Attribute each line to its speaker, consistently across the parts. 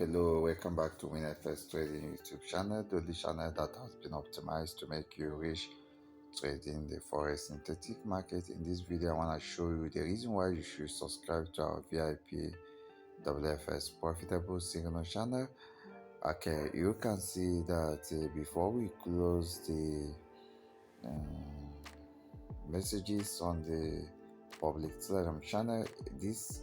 Speaker 1: Hello, welcome back to WINFXTRADING YouTube channel, the only channel that has been optimized to make you rich trading the Forex synthetic market. In this video, I want to show you the reason why you should subscribe to our 𝑽𝑵𝑏𝒈 profitable signal channel. Okay, you can see that before we close the messages on the public Telegram channel, this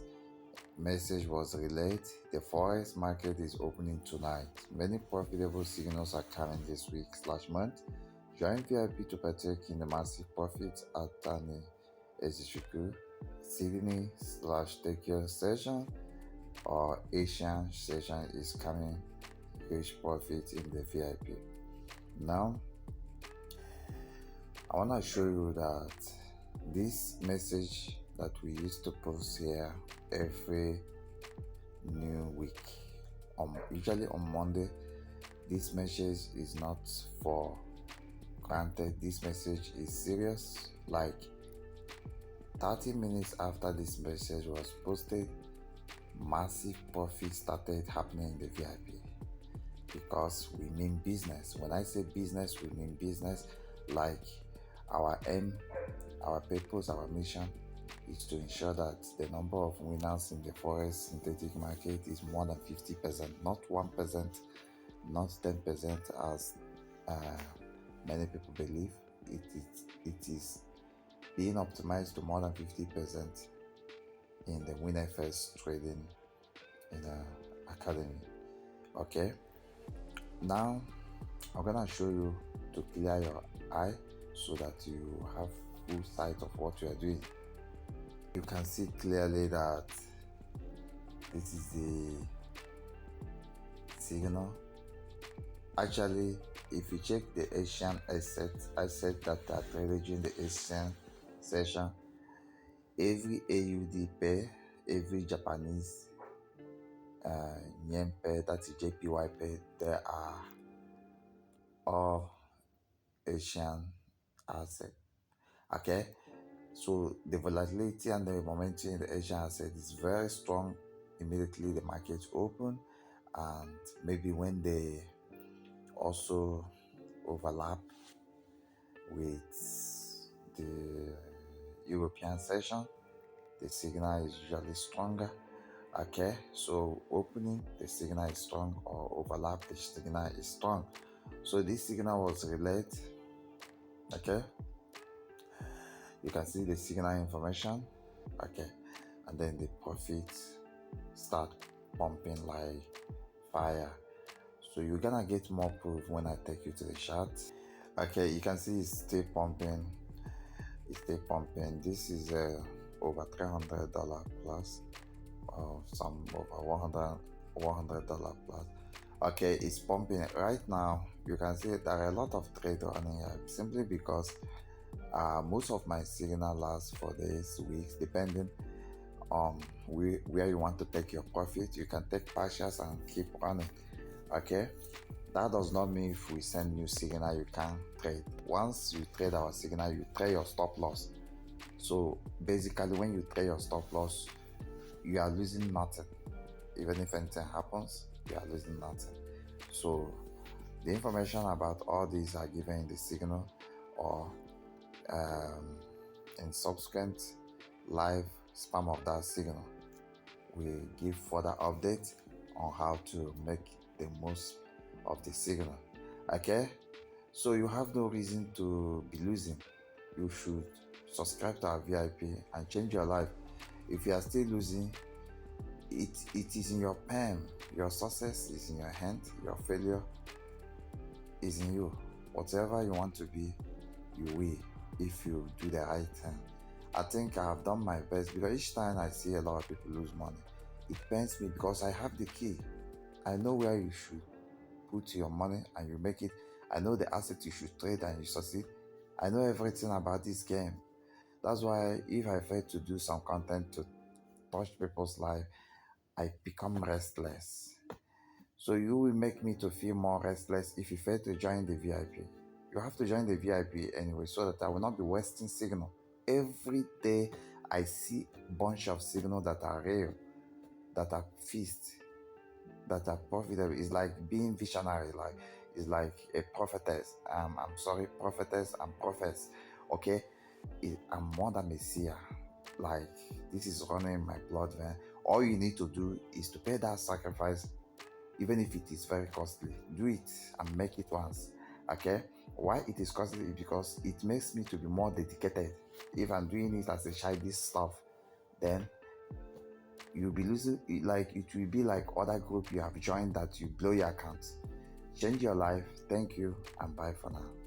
Speaker 1: message was relayed. The Forex market is opening tonight. Many profitable signals are coming this week/month. Join VIP to partake in the massive profits at 𝒂𝒐𝒕 Sydney/Tokyo session or Asian session is coming. Huge profit in the VIP. Now, I want to show you that this message that we used to post here every new week, usually on Monday, this message is not for granted. This message is serious. Like 30 minutes after this message was posted, massive profit started happening in the VIP, because we mean business. When I say business, we mean business. Like our aim, our purpose, our mission is to ensure that the number of winners in the Forex synthetic market is more than 50%, not 1%, not 10% as many people believe. It is being optimized to more than 50% in the WINFXTRADING academy. Okay, now I'm gonna show you to clear your eye so that you have full sight of what you are doing. You can see clearly that this is the signal. Actually, if you check the Asian asset that are traded during the Asian session, every AUD pair, every Japanese yen pair, that is JPY pair, they are all Asian asset. Okay, so the volatility and the momentum in the Asian asset is very strong. Immediately the markets open, and maybe when they also overlap with the European session, the signal is usually stronger. Okay, so opening, the signal is strong, or overlap, the signal is strong. So this signal was relayed. Okay, you can see the signal information. Okay, and then the profits start pumping like fire. So you're gonna get more proof when I take you to the chart. Okay, you can see it's still pumping. It's still pumping. This is over $300 plus, some over $100 plus. Okay, it's pumping right now. You can see there are a lot of trade on here, simply because most of my signal lasts for days, weeks, depending on where you want to take your profit. You can take partials and keep running. Okay, that does not mean if we send you signal you can't trade. Once you trade our signal, you trade your stop loss. So basically, when you trade your stop loss, you are losing nothing. Even if anything happens, you are losing nothing. So the information about all these are given in the signal, or in subsequent live spam of that signal. We give further updates on how to make the most of the signal. Okay, so you have no reason to be losing. You should subscribe to our VIP and change your life. If you are still losing, it is in your pen. Your success is in your hand. Your failure is in you. Whatever you want to be, you will, if you do the right thing. I think I have done my best, because each time I see a lot of people lose money, it pains me, because I have the key. I know where you should put your money and you make it. I know the asset you should trade and you succeed. I know everything about this game. That's why if I fail to do some content to touch people's life, I become restless. So you will make me to feel more restless if you fail to join the VIP. You have to join the VIP anyway, so that I will not be wasting signal. Every day I see a bunch of signals that are real, that are fixed. that are profitable. It's like being visionary, like it's like a prophetess. I'm sorry, prophetess and prophets. Okay, I'm more than Messiah. Like this is running in my blood, man. All you need to do is to pay that sacrifice, even if it is very costly. Do it and make it once. Okay, why it is costly? Because it makes me to be more dedicated. If I'm doing it as a childish stuff, then you'll be losing, like it will be like other group you have joined that you blow your account. Change your life. Thank you and bye for now.